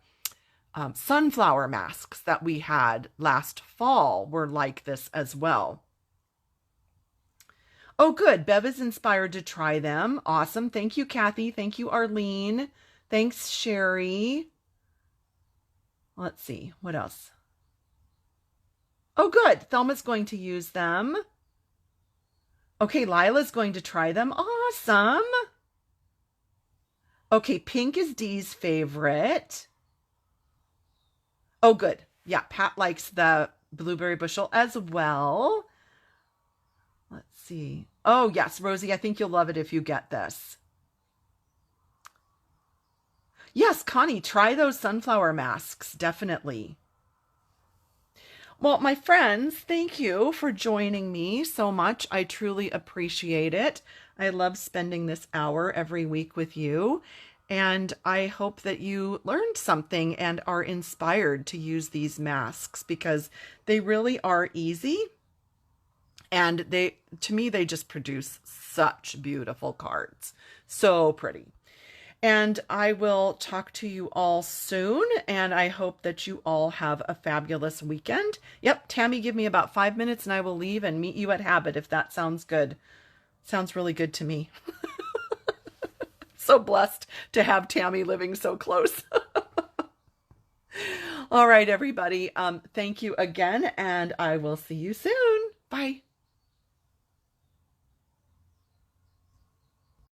sunflower masks that we had last fall were like this as well. Oh, good. Bev is inspired to try them. Awesome. Thank you, Kathy. Thank you, Arlene. Thanks, Sherry. Let's see. What else? Oh, good. Thelma's going to use them. Okay, Lila's going to try them. Awesome. Okay, pink is Dee's favorite. Oh, good. Yeah, Pat likes the Blueberry Bushel as well. Let's see. Oh, yes, Rosie, I think you'll love it if you get this. Yes, Connie, try those sunflower masks, definitely. Well, my friends, thank you for joining me so much. I truly appreciate it. I love spending this hour every week with you. And I hope that you learned something and are inspired to use these masks because they really are easy. And to me, they just produce such beautiful cards. So pretty. And I will talk to you all soon. And I hope that you all have a fabulous weekend. Yep, Tammy, give me about 5 minutes and I will leave and meet you at Habit if that sounds good. Sounds really good to me. So blessed to have Tammy living so close. All right, everybody. Thank you again, and I will see you soon. Bye.